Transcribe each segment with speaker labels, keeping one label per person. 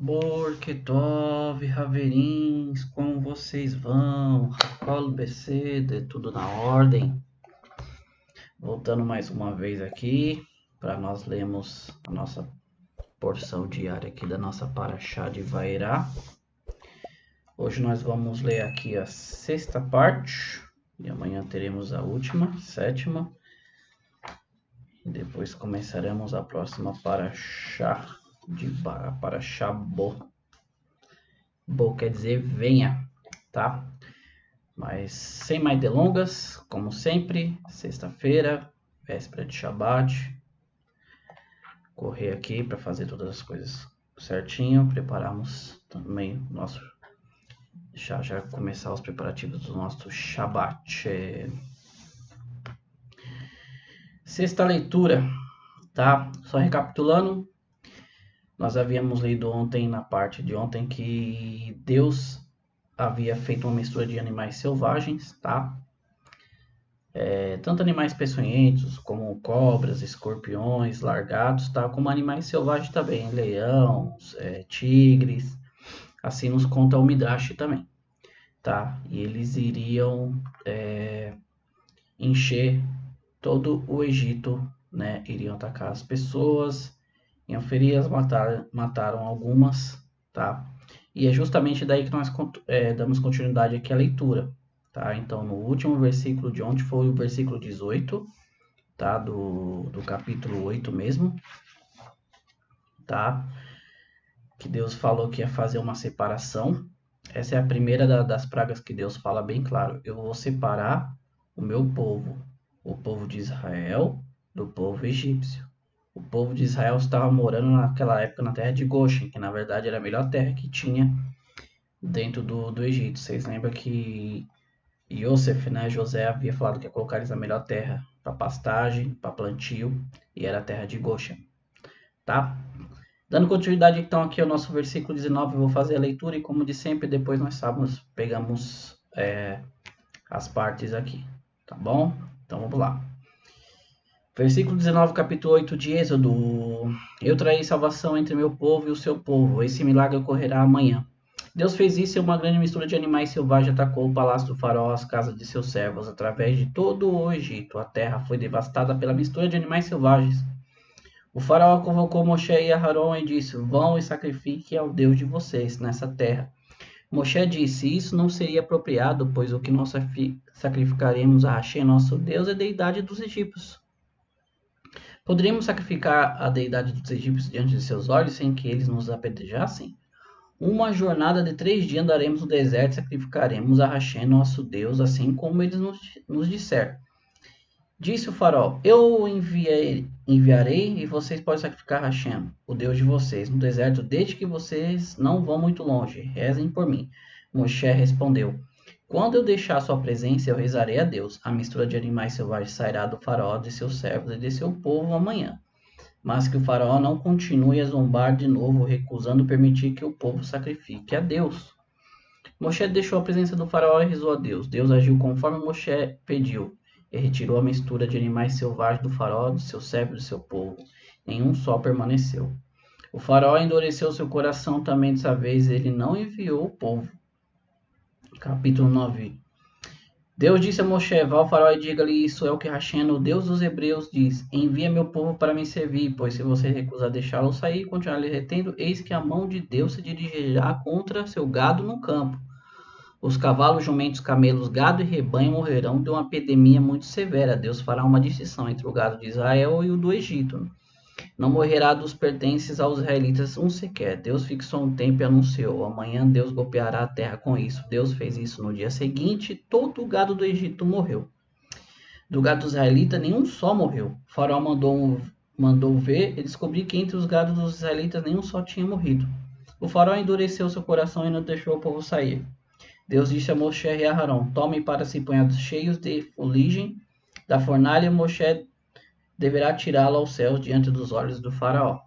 Speaker 1: Borketov, Raverins, como vocês vão? Racolo Beceda, tudo na ordem? Voltando mais uma vez aqui para nós lermos a nossa porção diária aqui da nossa Parashá de Vairá. Hoje nós vamos ler aqui a sexta parte e amanhã teremos a última, sétima. E depois começaremos a próxima Parashá de Parashá Bo. Bo quer dizer venha, tá? Mas sem mais delongas, como sempre, sexta-feira, véspera de Shabbat. Correr aqui para fazer todas as coisas certinho. Preparamos também o nosso... Já começar os preparativos do nosso Shabbat. Sexta leitura, tá? Só recapitulando. Nós havíamos lido ontem, na parte de ontem, que Deus havia feito uma mistura de animais selvagens, tá? Tanto animais peçonhentos, como cobras, escorpiões, largados, tá? Como animais selvagens também, leões, tigres. Assim nos conta o Midrash também, tá? E eles iriam encher todo o Egito, né? Iriam atacar as pessoas, iam ferir, mataram algumas, tá? E é justamente daí que nós damos continuidade aqui à leitura, tá? Então, no último versículo de ontem foi o versículo 18, tá? Do capítulo 8 mesmo, tá? Que Deus falou que ia fazer uma separação. Essa é a primeira das pragas que Deus fala bem claro. Eu vou separar o meu povo, o povo de Israel, do povo egípcio. O povo de Israel estava morando naquela época na terra de Goshen, que na verdade era a melhor terra que tinha dentro do Egito. Vocês lembram que Yosef, né, José havia falado que ia colocar eles na melhor terra para pastagem, para plantio, e era a terra de Goshen, tá? Dando continuidade então aqui ao nosso versículo 19, eu vou fazer a leitura e como de sempre, depois nós pegamos as partes aqui, tá bom? Então vamos lá. Versículo 19, capítulo 8 de Êxodo. Eu trarei salvação entre meu povo e o seu povo. Esse milagre ocorrerá amanhã. Deus fez isso e uma grande mistura de animais selvagens atacou o palácio do faraó, as casas de seus servos, através de todo o Egito. A terra foi devastada pela mistura de animais selvagens. O faraó convocou Moshe e Aharon e disse: vão e sacrifiquem ao Deus de vocês nessa terra. Moshe disse: isso não seria apropriado, pois o que nós sacrificaremos a Hashem, nosso Deus, é a deidade dos egípcios. Poderíamos sacrificar a deidade dos egípcios diante de seus olhos sem que eles nos apedrejassem? Uma jornada de 3 dias andaremos no deserto e sacrificaremos a Hashem, nosso Deus, assim como eles nos disseram. Disse o faraó: eu enviarei e vocês podem sacrificar Hashem, o Deus de vocês, no deserto, desde que vocês não vão muito longe. Rezem por mim. Moshe respondeu: quando eu deixar sua presença, eu rezarei a Deus. A mistura de animais selvagens sairá do faraó, de seus servos e de seu povo amanhã. Mas que o faraó não continue a zombar de novo, recusando permitir que o povo sacrifique a Deus. Moshe deixou a presença do faraó e rezou a Deus. Deus agiu conforme Moshe pediu e retirou a mistura de animais selvagens do faraó, de seus servos e de seu povo. Nenhum só permaneceu. O faraó endureceu seu coração também dessa vez, ele não enviou o povo. Capítulo 9. Deus disse a Moshe: vá ao faraó e diga-lhe: isso é o que Hashem, o Deus dos hebreus, diz: envia meu povo para me servir, pois se você recusar deixá-lo sair e continuar lhe retendo, eis que a mão de Deus se dirigirá contra seu gado no campo. Os cavalos, jumentos, camelos, gado e rebanho morrerão de uma epidemia muito severa. Deus fará uma distinção entre o gado de Israel e o do Egito. Não morrerá dos pertences aos israelitas um sequer. Deus fixou um tempo e anunciou: amanhã Deus golpeará a terra com isso. Deus fez isso no dia seguinte, todo o gado do Egito morreu. Do gado dos israelitas, nenhum só morreu. O faraó mandou ver e descobriu que entre os gados dos israelitas nenhum só tinha morrido. O faraó endureceu seu coração e não deixou o povo sair. Deus disse a Moshe e a Aharon: tomem para si punhados cheios de fuligem da fornalha, e Moshe deverá tirá-la aos céus diante dos olhos do faraó.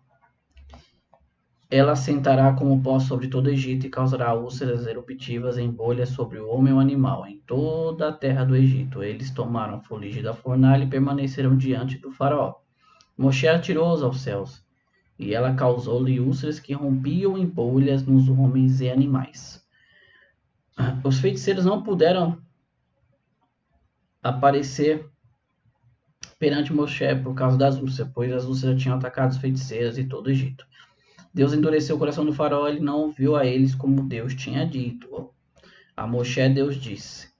Speaker 1: Ela assentará como pó sobre todo o Egito e causará úlceras eruptivas em bolhas sobre o homem e o animal, em toda a terra do Egito. Eles tomaram fuligem da fornalha e permaneceram diante do faraó. Moshe atirou-os aos céus, e ela causou-lhe úlceras que rompiam em bolhas nos homens e animais. Os feiticeiros não puderam aparecer perante Moshe por causa das úlceras, pois as úlceras tinham atacado os feiticeiros e todo o Egito. Deus endureceu o coração do faraó, ele não ouviu a eles como Deus tinha dito. A Moshe Deus disse: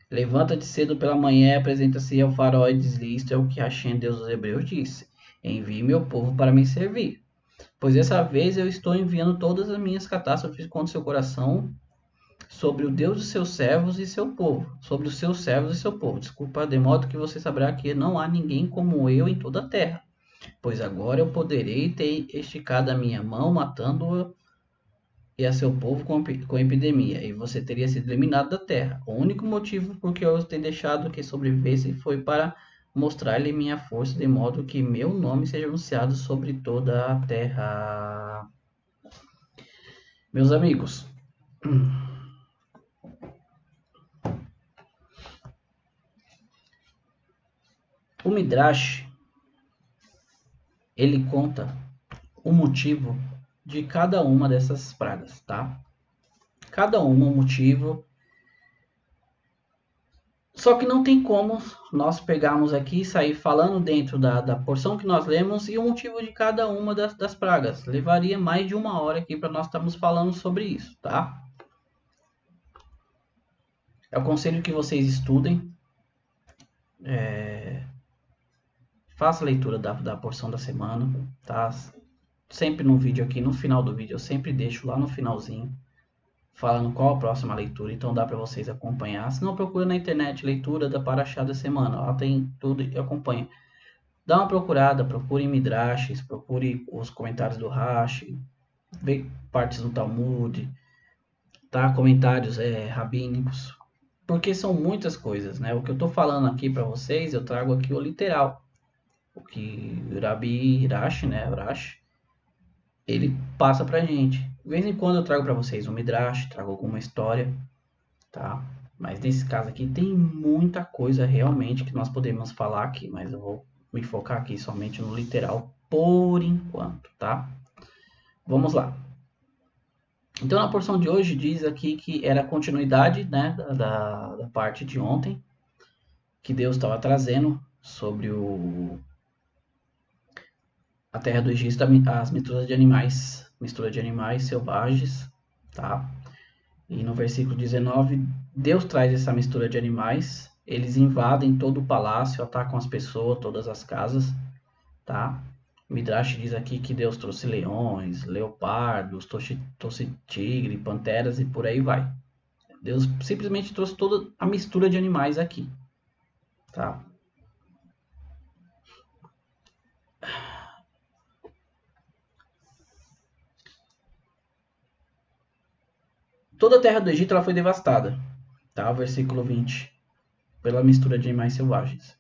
Speaker 1: Levanta-te cedo pela manhã e apresenta-se ao faraó e diz-lhe: Isto é o que Hashem, Deus dos Hebreus, disse: Envie meu povo para me servir. Pois dessa vez eu estou enviando todas as minhas catástrofes contra seu coração sobre o Deus dos seus servos e seu povo. Sobre os seus servos e seu povo. Desculpa, de modo que você saberá que não há ninguém como eu em toda a terra. Pois agora eu poderei ter esticado a minha mão, matando-o e a seu povo com epidemia, e você teria sido eliminado da terra. O único motivo por que eu os tenho deixado que sobrevivesse foi para mostrar-lhe minha força, de modo que meu nome seja anunciado sobre toda a terra. Meus amigos, o Midrash, ele conta o motivo de cada uma dessas pragas, tá? Cada uma um motivo. Só que não tem como nós pegarmos aqui e sair falando dentro da porção que nós lemos e o motivo de cada uma das pragas. Levaria mais de 1 hora aqui para nós estarmos falando sobre isso, tá? Eu aconselho que vocês estudem. Faça a leitura da porção da semana, tá? Sempre no vídeo aqui, no final do vídeo, eu sempre deixo lá no finalzinho falando qual a próxima leitura, então dá para vocês acompanhar. Se não, procura na internet leitura da Parashá da semana, lá tem tudo e acompanha. Dá uma procurada, procure em Midrashes, procure os comentários do Rashi, vê partes do Talmud, tá? Comentários rabínicos, porque são muitas coisas, né? O que eu estou falando aqui para vocês, eu trago aqui o literal, o que o Rabi Hirashi, né? Urash, ele passa pra gente. De vez em quando eu trago para vocês um Midrash, trago alguma história, tá? Mas nesse caso aqui tem muita coisa realmente que nós podemos falar aqui, mas eu vou me focar aqui somente no literal por enquanto, tá? Vamos lá. Então, na porção de hoje diz aqui que era a continuidade, né, da parte de ontem, que Deus estava trazendo sobre a terra do Egito, as misturas de animais selvagens, tá? E no versículo 19, Deus traz essa mistura de animais, eles invadem todo o palácio, atacam as pessoas, todas as casas, tá? O Midrash diz aqui que Deus trouxe leões, leopardos, trouxe tigre, panteras e por aí vai. Deus simplesmente trouxe toda a mistura de animais aqui, tá? Toda a terra do Egito ela foi devastada, tá? Versículo 20, pela mistura de animais selvagens.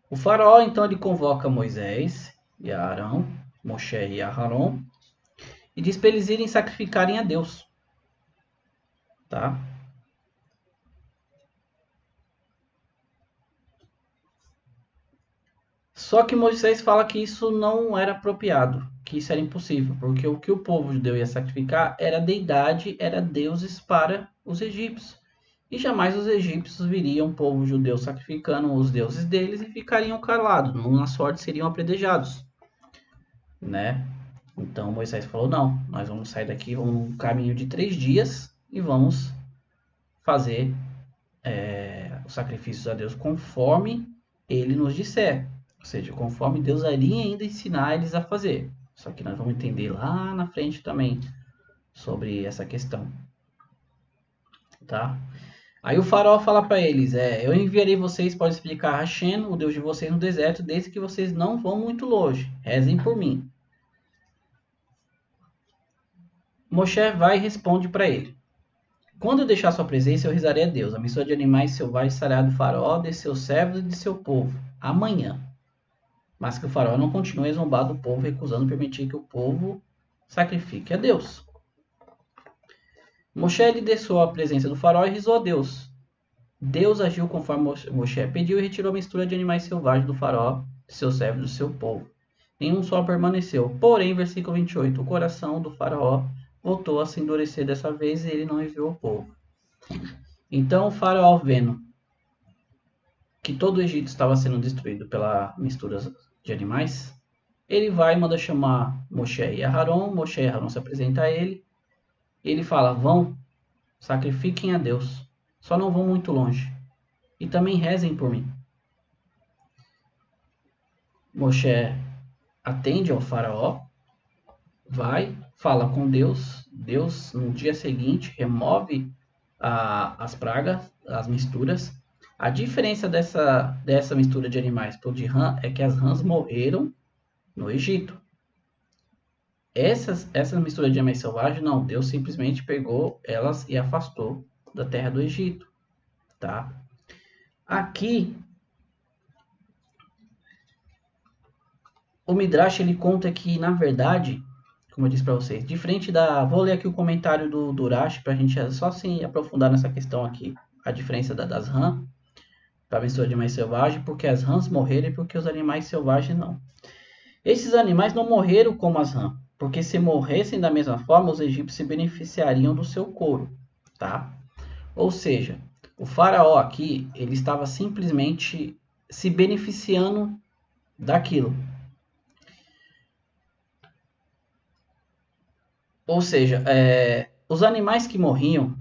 Speaker 1: O faraó então ele convoca Moisés e Arão, Moshe e Aharon, e diz para eles irem sacrificarem a Deus, tá? Só que Moisés fala que isso não era apropriado, que isso era impossível, porque o que o povo judeu ia sacrificar era deidade, era deuses para os egípcios. E jamais os egípcios viriam o povo judeu sacrificando os deuses deles e ficariam calados, na sorte seriam apedrejados, né? Então Moisés falou, não, nós vamos sair daqui, vamos um caminho de 3 dias e vamos fazer os sacrifícios a Deus conforme ele nos disser. Ou seja, conforme Deus iria ainda ensinar eles a fazer. Só que nós vamos entender lá na frente também sobre essa questão. Tá? Aí o faraó fala para eles, eu enviarei vocês para explicar a Hashem, o Deus de vocês no deserto, desde que vocês não vão muito longe. Rezem por mim. Moshe vai e responde para ele. Quando eu deixar sua presença, eu rezarei a Deus. A mistura de animais selvagens será do faraó, de seus servos e de seu povo. Amanhã. Mas que o faraó não continue zombado do povo, recusando permitir que o povo sacrifique a Deus. Moshe lhe desceu à presença do faraó e rezou a Deus. Deus agiu conforme Moshe pediu e retirou a mistura de animais selvagens do faraó, de seus servos e do seu povo. nenhum só permaneceu. Porém, versículo 28, o coração do faraó voltou a se endurecer dessa vez e ele não enviou o povo. Então o faraó, vendo que todo o Egito estava sendo destruído pela mistura de animais, ele vai e manda chamar Moshe e Aharon. Moshe e Aharon se apresenta a ele. Ele fala, vão, sacrifiquem a Deus, só não vão muito longe. E também rezem por mim. Moshe atende ao faraó, vai, fala com Deus. Deus, no dia seguinte, remove as pragas, as misturas. A diferença dessa mistura de animais para o de rã é que as rãs morreram no Egito. Essa mistura de animais selvagens, não. Deus simplesmente pegou elas e afastou da terra do Egito. Tá? Aqui, o Midrash ele conta que, na verdade, como eu disse para vocês, diferente da... Vou ler aqui o comentário do Urash para a gente só assim aprofundar nessa questão aqui. A diferença das rãs para a mistura de animais selvagens, porque as rãs morreram e porque os animais selvagens não. Esses animais não morreram como as rãs, porque se morressem da mesma forma, os egípcios se beneficiariam do seu couro, tá? Ou seja, o faraó aqui, ele estava simplesmente se beneficiando daquilo. Ou seja, os animais que morriam,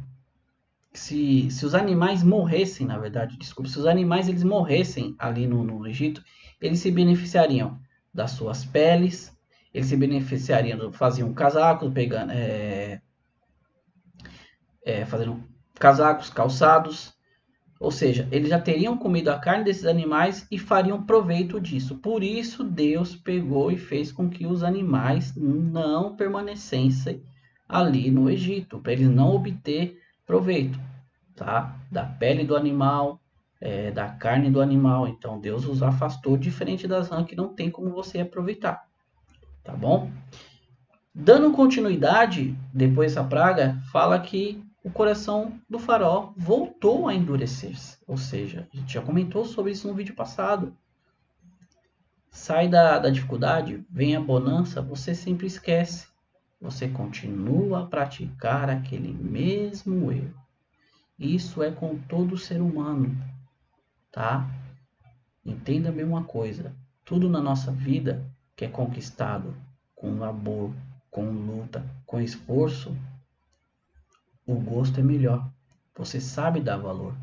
Speaker 1: se os animais morressem, na verdade, desculpa, se os animais eles morressem ali no Egito, eles se beneficiariam das suas peles, eles se beneficiariam, faziam casacos, fazendo casacos, calçados, ou seja, eles já teriam comido a carne desses animais e fariam proveito disso. Por isso Deus pegou e fez com que os animais não permanecessem ali no Egito, para eles não obter proveito, tá? Da pele do animal, da carne do animal. Então Deus os afastou, diferente das rãs que não tem como você aproveitar, tá bom? Dando continuidade, depois dessa praga, fala que o coração do faraó voltou a endurecer-se. Ou seja, a gente já comentou sobre isso no vídeo passado. Sai da dificuldade, vem a bonança, você sempre esquece. Você continua a praticar aquele mesmo erro. Isso é com todo ser humano, tá? Entenda-me uma coisa, tudo na nossa vida que é conquistado com labor, com luta, com esforço, o gosto é melhor. Você sabe dar valor.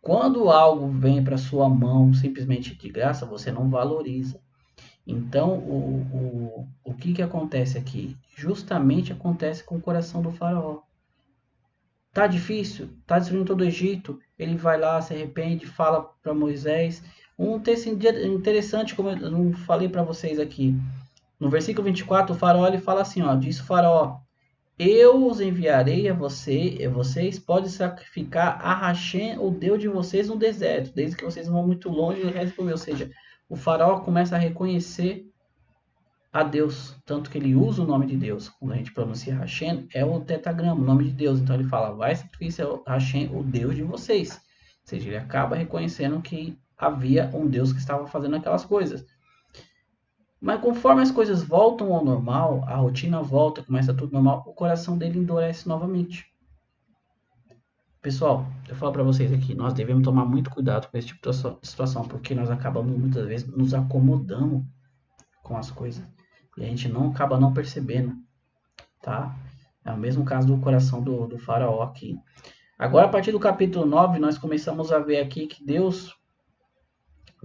Speaker 1: Quando algo vem para sua mão simplesmente de graça, você não valoriza. Então, o que acontece aqui? Justamente acontece com o coração do faraó. Tá difícil, tá destruindo todo o Egito. Ele vai lá, se arrepende, fala para Moisés. Um texto interessante, como eu não falei para vocês aqui. No versículo 24, o faraó ele fala assim, ó, diz o faraó: eu os enviarei a vocês podem sacrificar a Hashem, o Deus de vocês, no deserto, desde que vocês vão muito longe e rezem por mim. Ou seja, o faraó começa a reconhecer a Deus, tanto que ele usa o nome de Deus. Quando a gente pronuncia Hashem, é o tetagrama, o nome de Deus. Então ele fala, vai sacrificar Hashem, o Deus de vocês. Ou seja, ele acaba reconhecendo que havia um Deus que estava fazendo aquelas coisas. Mas conforme as coisas voltam ao normal, a rotina volta, começa tudo normal, o coração dele endurece novamente. Pessoal, eu falo para vocês aqui, nós devemos tomar muito cuidado com esse tipo de situação, porque nós acabamos muitas vezes nos acomodando com as coisas e a gente não acaba não percebendo, tá? É o mesmo caso do coração do faraó aqui. Agora, a partir do capítulo 9, nós começamos a ver aqui que Deus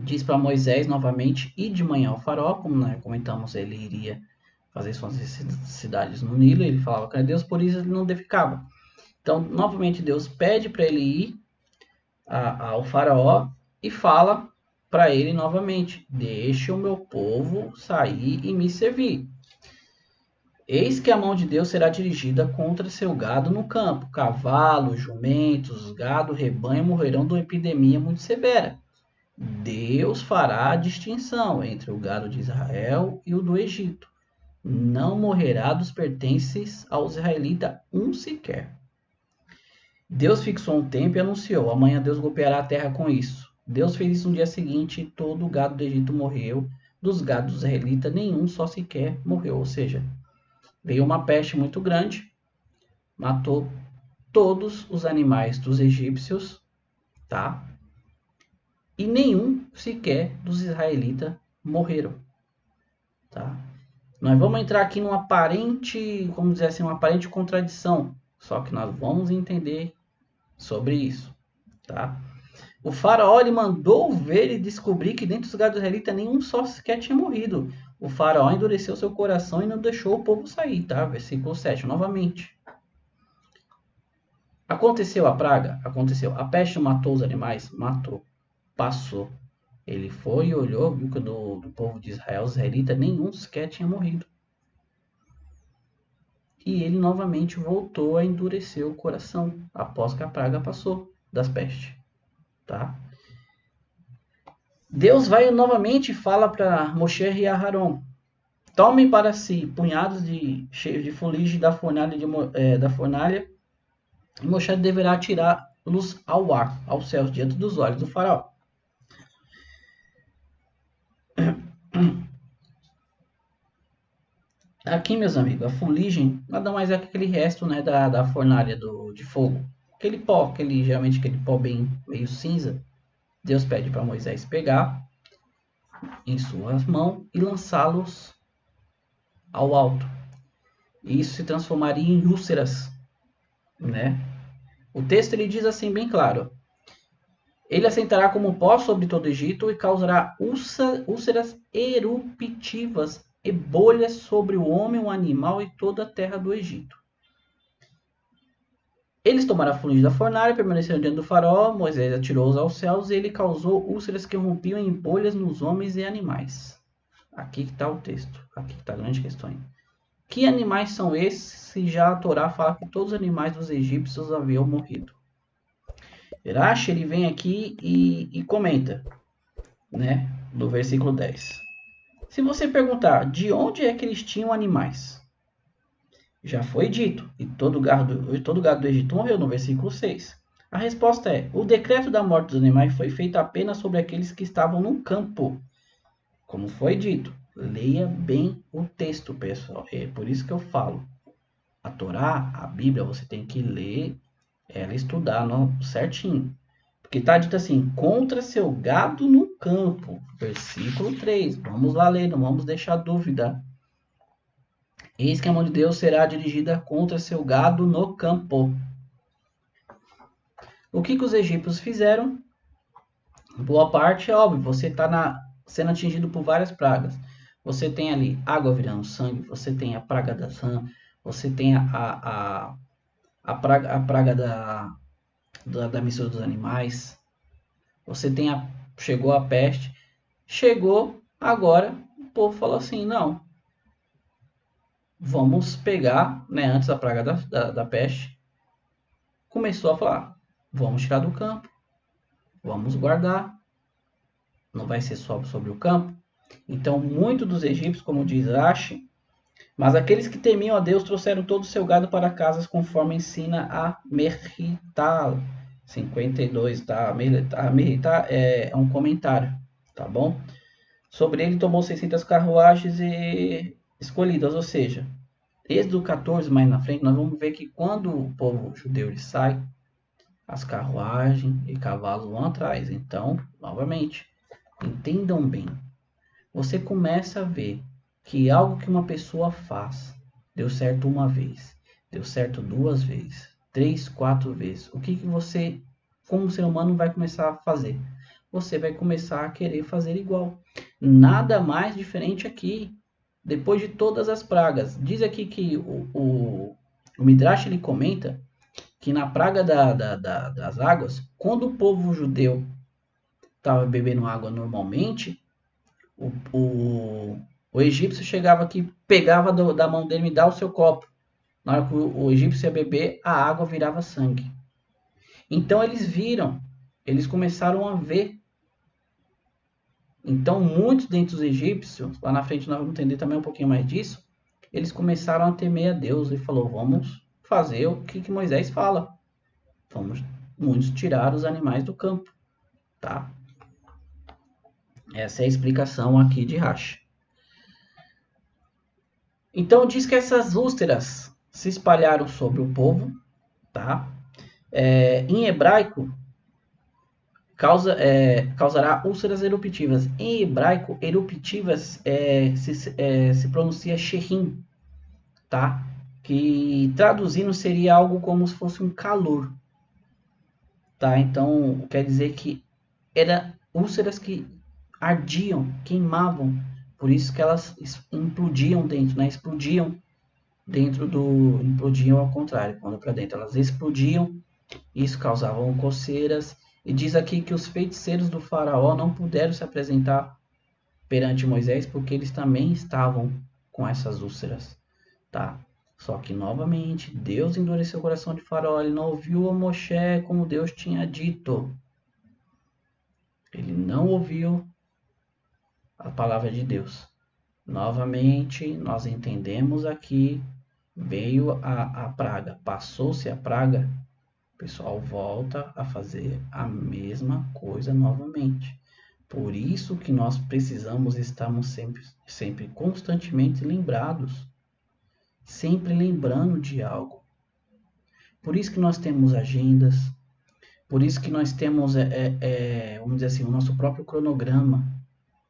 Speaker 1: diz para Moisés novamente ir de manhã ao faraó, como nós comentamos, ele iria fazer suas necessidades no Nilo, ele falava com Deus, por isso ele não ficava. Então, novamente, Deus pede para ele ir ao faraó e fala para ele novamente, deixe o meu povo sair e me servir. Eis que a mão de Deus será dirigida contra seu gado no campo. Cavalos, jumentos, gado, rebanho morrerão de uma epidemia muito severa. Deus fará a distinção entre o gado de Israel e o do Egito. Não morrerá dos pertences aos israelitas um sequer. Deus fixou um tempo e anunciou, amanhã Deus golpeará a terra com isso. Deus fez isso no dia seguinte e todo o gado do Egito morreu, dos gados israelitas nenhum só sequer morreu. Ou seja, veio uma peste muito grande, matou todos os animais dos egípcios, tá? E nenhum sequer dos israelitas morreram, tá? Nós vamos entrar aqui numa aparente, vamos dizer assim, uma aparente contradição, só que nós vamos entender sobre isso, tá? O faraó ele mandou ver e descobrir que dentro dos gados israelitas nenhum só sequer tinha morrido. O faraó endureceu seu coração e não deixou o povo sair, tá? Versículo 7, novamente. Aconteceu a praga? Aconteceu. A peste matou os animais? Matou. Passou. Ele foi e olhou, viu que do povo de Israel, os israelitas, nenhum sequer tinha morrido. E ele novamente voltou a endurecer o coração, após que a praga passou das pestes. Tá? Deus vai novamente e fala para Moshe e Aharon: tomem para si punhados cheios de fuligem da fornalha, e Moshe deverá tirá-los ao ar, aos céus, diante dos olhos do faraó. Aqui, meus amigos, a fuligem nada mais é que aquele resto, né, da fornalha de fogo. Aquele pó, geralmente aquele pó bem meio cinza. Deus pede para Moisés pegar em suas mãos e lançá-los ao alto. E isso se transformaria em úlceras, né? O texto ele diz assim bem claro: ele assentará como pó sobre todo o Egito e causará úlceras eruptivas e bolhas sobre o homem, o animal e toda a terra do Egito. Eles tomaram a fuligem da fornalha, permaneceram diante do faraó, Moisés atirou-os aos céus e ele causou úlceras que rompiam em bolhas nos homens e animais. Aqui está o texto, aqui está a grande questão. Que animais são esses se já a Torá fala que todos os animais dos egípcios haviam morrido? Rashi, ele vem aqui e comenta, né, no versículo 10. Se você perguntar de onde é que eles tinham animais, já foi dito, e todo gado do Egito morreu, no versículo 6. A resposta é: o decreto da morte dos animais foi feito apenas sobre aqueles que estavam no campo. Como foi dito, leia bem o texto, pessoal. É por isso que eu falo. A Torá, a Bíblia, você tem que ler ela, estudar certinho. Porque está dito assim: contra seu gado no campo. Versículo 3. Vamos lá ler, não vamos deixar dúvida. Eis que a mão de Deus será dirigida contra seu gado no campo. O que os egípcios fizeram? Boa parte é óbvio, você está sendo atingido por várias pragas. Você tem ali água virando sangue, você tem a praga da rã, você tem a praga da mistura dos animais, você tem chegou a peste, chegou agora, o povo falou assim, não, vamos pegar, né, antes da praga da peste, começou a falar, vamos tirar do campo, vamos guardar, não vai ser só sobre o campo. Então, muitos dos egípcios, como diz Rashi, mas aqueles que temiam a Deus trouxeram todo o seu gado para casas, conforme ensina a Merritá 52, tá? A Merritá é um comentário, tá bom? Sobre ele tomou 600 carruagens escolhidas, ou seja, Êxodo 14, mais na frente, nós vamos ver que quando o povo judeu ele sai, as carruagens e cavalos vão atrás. Então, novamente, entendam bem. Você começa a ver que algo que uma pessoa faz deu certo uma vez, deu certo duas vezes, 3, 4 vezes. O que você, como ser humano, vai começar a fazer? Você vai começar a querer fazer igual. Nada mais diferente aqui. Depois de todas as pragas. Diz aqui que o Midrash ele comenta que na praga das águas, quando o povo judeu estava bebendo água normalmente, o egípcio chegava aqui, pegava da mão dele e me dava o seu copo. Na hora que o egípcio ia beber, a água virava sangue. Então eles viram, eles começaram a ver. Então muitos dentre os egípcios, lá na frente nós vamos entender também um pouquinho mais disso, eles começaram a temer a Deus e falou, vamos fazer o que Moisés fala. Vamos muitos tirar os animais do campo, tá? Essa é a explicação aqui de Rashi. Então diz que essas úlceras se espalharam sobre o povo, tá? Em hebraico, causará úlceras eruptivas. Em hebraico, eruptivas se pronuncia sherim, tá? Que traduzindo seria algo como se fosse um calor, tá? Então quer dizer que eram úlceras que ardiam, queimavam, por isso que elas implodiam dentro, né? Explodiam dentro do, implodiam ao contrário, quando para dentro elas explodiam, isso causava coceiras. E diz aqui que os feiticeiros do faraó não puderam se apresentar perante Moisés porque eles também estavam com essas úlceras, tá? Só que novamente Deus endureceu o coração de Faraó, ele não ouviu a Moshe como Deus tinha dito. Ele não ouviu a palavra de Deus. Novamente, nós entendemos aqui, veio a praga, passou-se a praga, o pessoal volta a fazer a mesma coisa novamente. Por isso que nós precisamos estarmos sempre constantemente lembrados, sempre lembrando de algo. Por isso que nós temos agendas, por isso que nós temos, vamos dizer assim, o nosso próprio cronograma.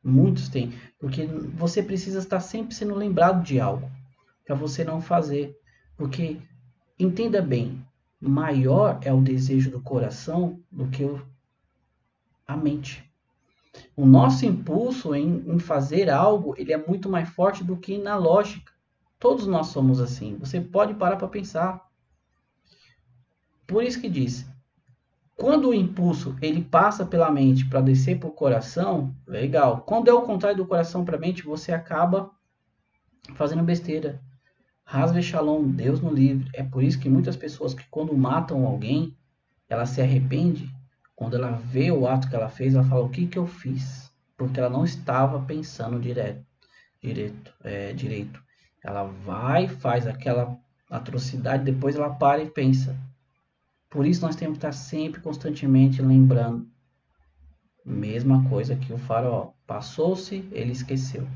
Speaker 1: Muitos têm, porque você precisa estar sempre sendo lembrado de algo, para você não fazer. Porque, entenda bem, maior é o desejo do coração do que a mente. O nosso impulso em fazer algo, ele é muito mais forte do que na lógica. Todos nós somos assim. Você pode parar para pensar. Por isso que diz, quando o impulso ele passa pela mente para descer para o coração, legal. Quando é o contrário do coração para a mente, você acaba fazendo besteira. Hasve Shalom, Deus no livre. É por isso que muitas pessoas que quando matam alguém, ela se arrepende. Quando ela vê o ato que ela fez, ela fala, o que eu fiz? Porque ela não estava pensando direito. Ela vai, faz aquela atrocidade, depois ela para e pensa. Por isso nós temos que estar sempre, constantemente lembrando. Mesma coisa que o faraó. Passou-se, ele esqueceu.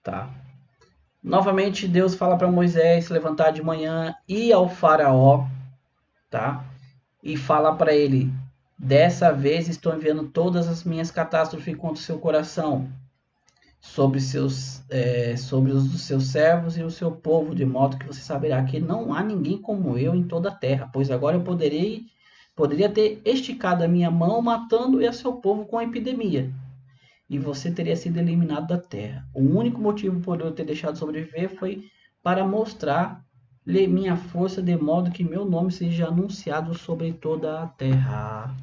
Speaker 1: Tá? Novamente Deus fala para Moisés se levantar de manhã, ir ao faraó, tá? E fala para ele, dessa vez estou enviando todas as minhas catástrofes contra o seu coração, sobre os dos seus servos e o seu povo, de modo que você saberá que não há ninguém como eu em toda a terra, pois agora eu poderia ter esticado a minha mão matando o seu povo com a epidemia, e você teria sido eliminado da terra. O único motivo por eu ter deixado sobreviver foi para mostrar-lhe minha força, de modo que meu nome seja anunciado sobre toda a terra.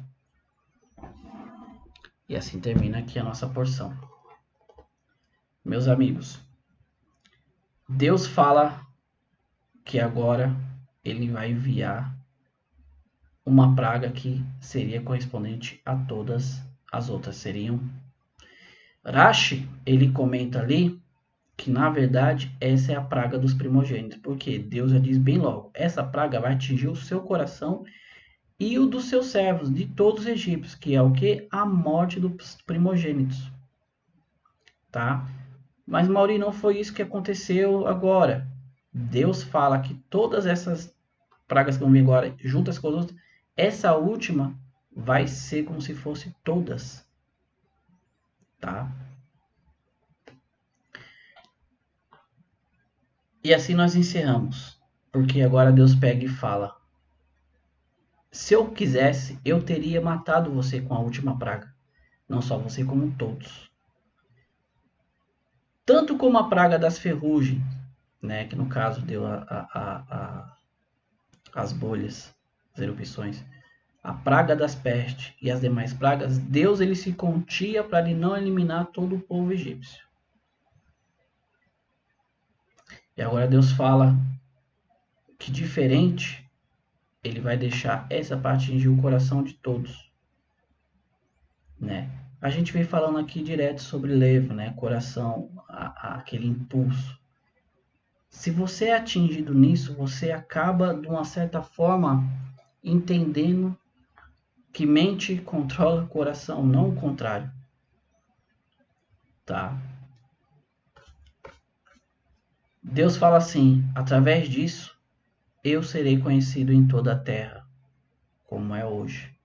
Speaker 1: E assim termina aqui a nossa porção. Meus amigos, Deus fala que agora ele vai enviar uma praga que seria correspondente a todas as outras. Seriam. Rashi, ele comenta ali que na verdade essa é a praga dos primogênitos, porque Deus já diz bem logo, essa praga vai atingir o seu coração e o dos seus servos, de todos os egípcios, que é o que? A morte dos primogênitos. Tá? Mas Mauri, não foi isso que aconteceu agora. Deus fala que todas essas pragas que vão vir agora, juntas com as outras, essa última vai ser como se fosse todas. Tá? E assim nós encerramos, porque agora Deus pega e fala, se eu quisesse, eu teria matado você com a última praga, não só você como todos. Tanto como a praga das ferrugens, né, que no caso deu as bolhas, as erupções, a praga das pestes e as demais pragas, Deus ele se continha para ele não eliminar todo o povo egípcio. E agora Deus fala que diferente, ele vai deixar essa parte atingir o coração de todos, né? A gente vem falando aqui direto sobre levo, né? Coração, aquele impulso. Se você é atingido nisso, você acaba, de uma certa forma, entendendo que mente controla o coração, não o contrário. tá? Deus fala assim: através disso, eu serei conhecido em toda a terra, como é hoje.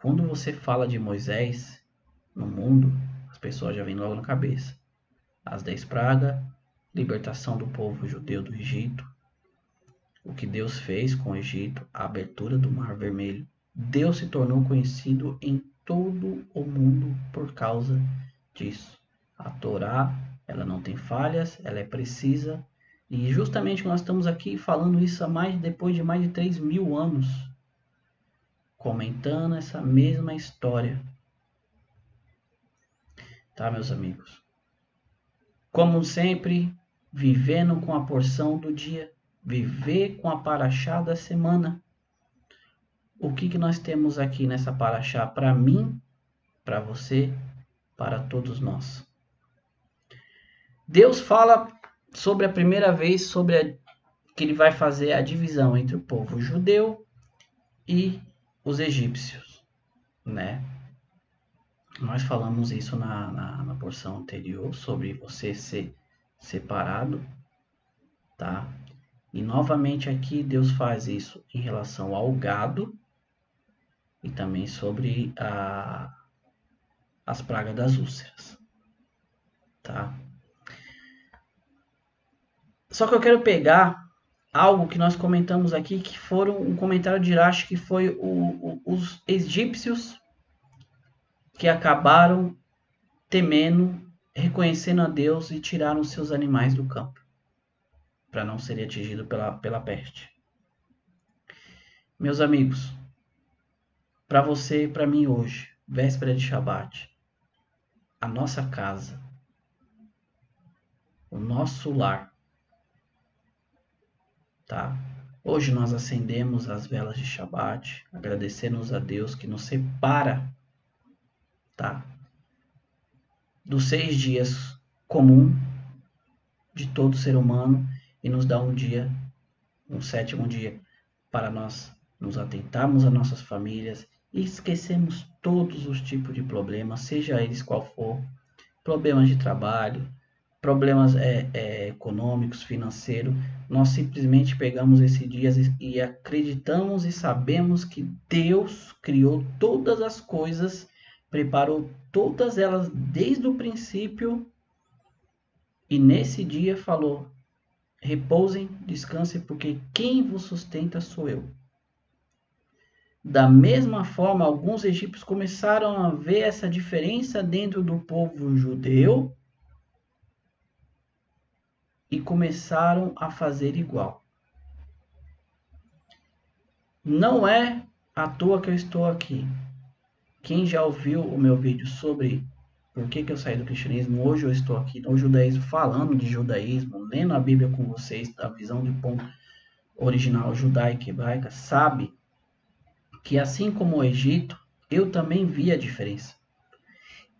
Speaker 1: Quando você fala de Moisés no mundo, as pessoas já vêm logo na cabeça. As 10 pragas, libertação do povo judeu do Egito, o que Deus fez com o Egito, a abertura do Mar Vermelho. Deus se tornou conhecido em todo o mundo por causa disso. A Torá, ela não tem falhas, ela é precisa. E justamente nós estamos aqui falando isso depois de mais de 3.000 anos, comentando essa mesma história. Tá, meus amigos? Como sempre, vivendo com a porção do dia, viver com a paraxá da semana. O que nós temos aqui nessa paraxá para mim, para você, para todos nós? Deus fala sobre a primeira vez que ele vai fazer a divisão entre o povo judeu e os egípcios, né? Nós falamos isso na porção anterior, sobre você ser separado, tá? E novamente aqui Deus faz isso em relação ao gado e também sobre as pragas das úlceras, tá? Só que eu quero pegar algo que nós comentamos aqui, que foram um comentário de Irache, que foi os egípcios que acabaram temendo, reconhecendo a Deus e tiraram seus animais do campo, para não serem atingidos pela peste. Meus amigos, para você e para mim hoje, véspera de Shabat, a nossa casa, o nosso lar, tá? Hoje nós acendemos as velas de Shabat, agradecemos a Deus que nos separa, tá? Dos 6 dias comum de todo ser humano e nos dá um dia, um 7º dia, para nós nos atentarmos às nossas famílias e esquecemos todos os tipos de problemas, seja eles qual for, problemas de trabalho, problemas econômicos, financeiros. Nós simplesmente pegamos esses dias e acreditamos e sabemos que Deus criou todas as coisas, preparou todas elas desde o princípio e nesse dia falou: repousem, descansem, porque quem vos sustenta sou eu. Da mesma forma, alguns egípcios começaram a ver essa diferença dentro do povo judeu e começaram a fazer igual. Não é à toa que eu estou aqui. Quem já ouviu o meu vídeo sobre por que eu saí do cristianismo, hoje eu estou aqui no judaísmo, falando de judaísmo, lendo a Bíblia com vocês, da visão de ponto original judaica e hebraica, sabe que assim como o Egito, eu também vi a diferença.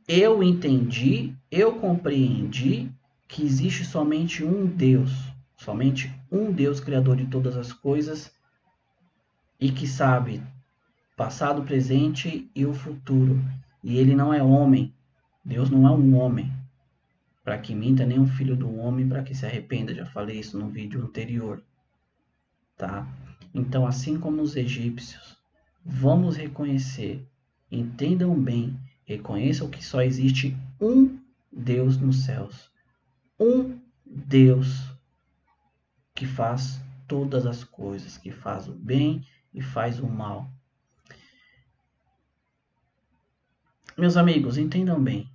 Speaker 1: Eu entendi, eu compreendi que existe somente um Deus criador de todas as coisas e que sabe passado, presente e o futuro. E ele não é homem. Deus não é um homem para que minta, nem um filho do homem para que se arrependa. Já falei isso no vídeo anterior, tá? Então, assim como os egípcios, vamos reconhecer, entendam bem, reconheçam que só existe um Deus nos céus. Um Deus que faz todas as coisas, que faz o bem e faz o mal. Meus amigos, entendam bem.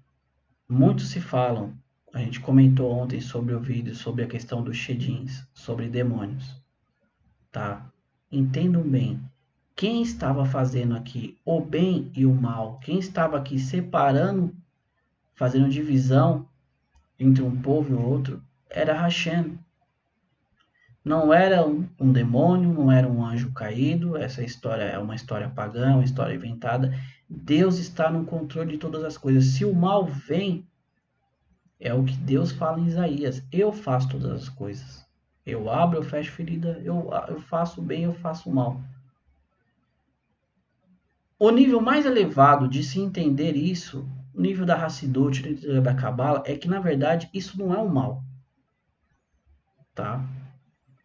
Speaker 1: Muitos se falam, a gente comentou ontem sobre o vídeo, sobre a questão dos shedins, sobre demônios, tá? Entendam bem, quem estava fazendo aqui o bem e o mal, quem estava aqui separando, fazendo divisão entre um povo e o outro, era Hashem. Não era um demônio, não era um anjo caído, essa história é uma história pagã, uma história inventada. Deus está no controle de todas as coisas. Se o mal vem, é o que Deus fala em Isaías: eu faço todas as coisas. Eu abro, eu fecho ferida, eu faço o bem, eu faço o mal. O nível mais elevado de se entender isso o nível da Hassidut, o nível da Cabala, é que na verdade isso não é o mal, tá?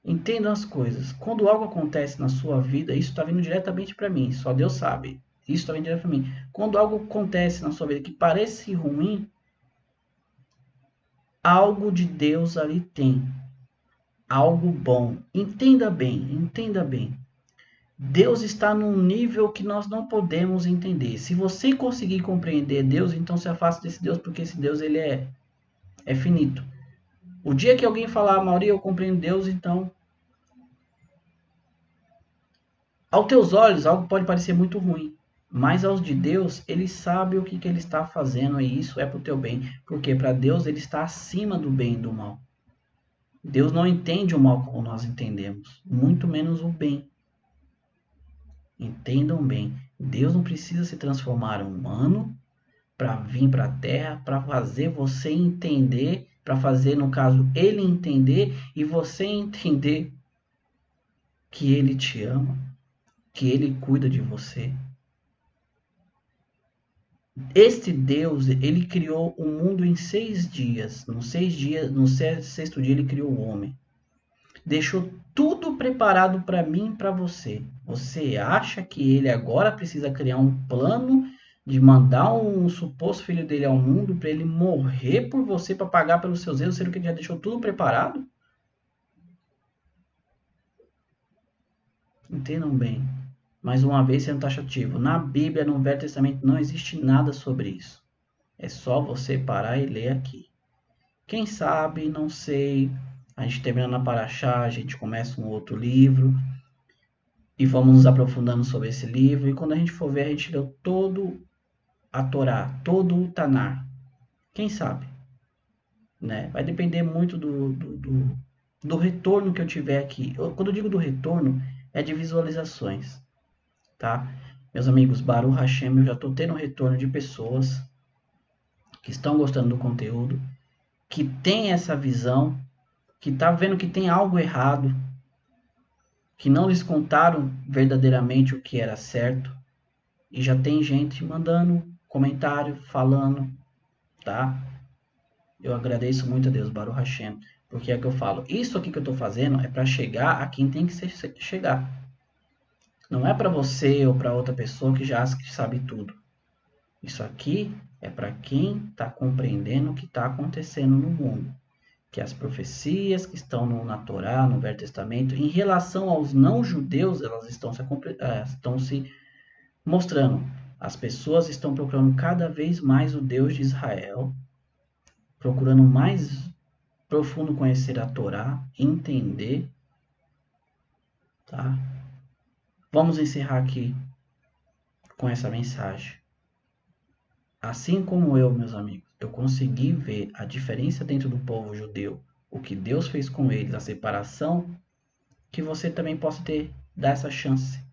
Speaker 1: Entendam as coisas. Quando algo acontece na sua vida, isso está vindo diretamente para mim, só Deus sabe. Isso está vindo direto para mim. Quando algo acontece na sua vida que parece ruim, algo de Deus ali tem. Algo bom. Entenda bem, entenda bem. Deus está num nível que nós não podemos entender. Se você conseguir compreender Deus, então se afaste desse Deus, porque esse Deus ele é finito. O dia que alguém falar, Mauri, eu compreendo Deus, então aos teus olhos algo pode parecer muito ruim, mas aos de Deus, ele sabe o que ele está fazendo e isso é para o teu bem, porque para Deus ele está acima do bem e do mal. Deus não entende o mal como nós entendemos, muito menos o bem. Entendam bem, Deus não precisa se transformar em humano para vir para a Terra, para fazer você entender, para fazer, no caso, ele entender e você entender que ele te ama, que ele cuida de você. Este Deus, ele criou o mundo em 6 dias. No sexto dia ele criou o homem. Deixou tudo preparado para mim e para você. Você acha que ele agora precisa criar um plano de mandar um suposto filho dele ao mundo para ele morrer por você, para pagar pelos seus erros, sendo que ele já deixou tudo preparado? Entendam bem. Mais uma vez sendo taxativo. Na Bíblia, no Velho Testamento, não existe nada sobre isso. É só você parar e ler aqui. Quem sabe, não sei, a gente terminando a Paraxá, a gente começa um outro livro e vamos nos aprofundando sobre esse livro. E quando a gente for ver, a gente leu todo a Torá, todo o Tanar. Quem sabe? Né? Vai depender muito do retorno que eu tiver aqui. Quando eu digo do retorno, é de visualizações. Tá? Meus amigos, Baruch Hashem, eu já estou tendo retorno de pessoas que estão gostando do conteúdo, que tem essa visão, que está vendo que tem algo errado, que não lhes contaram verdadeiramente o que era certo, e já tem gente mandando comentário, falando, tá? Eu agradeço muito a Deus, Baruch Hashem, porque é que eu falo, isso aqui que eu estou fazendo é para chegar a quem tem que chegar. Não é para você ou para outra pessoa que já acha que sabe tudo. Isso aqui é para quem está compreendendo o que está acontecendo no mundo. Que as profecias que estão na Torá, no Velho Testamento, em relação aos não-judeus, elas estão se mostrando. As pessoas estão procurando cada vez mais o Deus de Israel, procurando mais profundo conhecer a Torá, entender. Tá? Vamos encerrar aqui com essa mensagem. Assim como eu, meus amigos, eu consegui ver a diferença dentro do povo judeu, o que Deus fez com eles, a separação, que você também possa dar essa chance,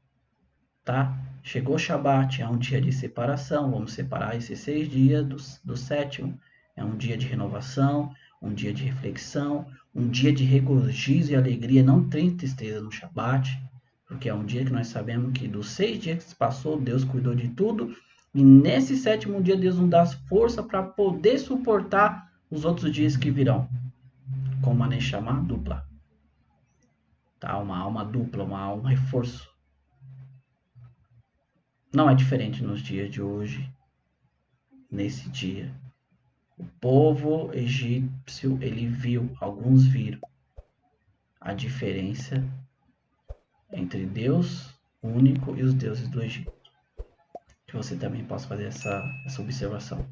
Speaker 1: tá? Chegou o Shabat, é um dia de separação, vamos separar esses 6 dias do sétimo, é um dia de renovação, um dia de reflexão, um dia de regozijo e alegria, não tem tristeza no Shabat, porque é um dia que nós sabemos que dos 6 dias que se passou, Deus cuidou de tudo, e nesse sétimo dia Deus nos dá força para poder suportar os outros dias que virão, com uma Neshama dupla, tá? Uma alma dupla, um reforço. Não é diferente nos dias de hoje, nesse dia. O povo egípcio, ele viu, alguns viram, a diferença entre Deus único e os deuses do Egito. Que você também possa fazer essa observação.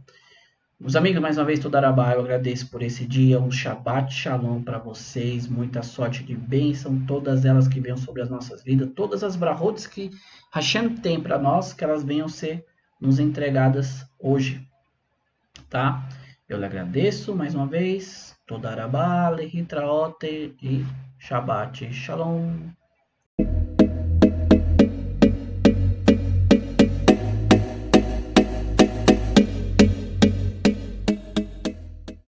Speaker 1: Meus amigos, mais uma vez, Todarabá, eu agradeço por esse dia, um Shabbat Shalom para vocês, muita sorte de bênção, todas elas que venham sobre as nossas vidas, todas as brahotes que Hashem tem para nós, que elas venham ser nos entregadas hoje, tá? Eu lhe agradeço mais uma vez, Todarabá, Lehitraote e Shabbat Shalom.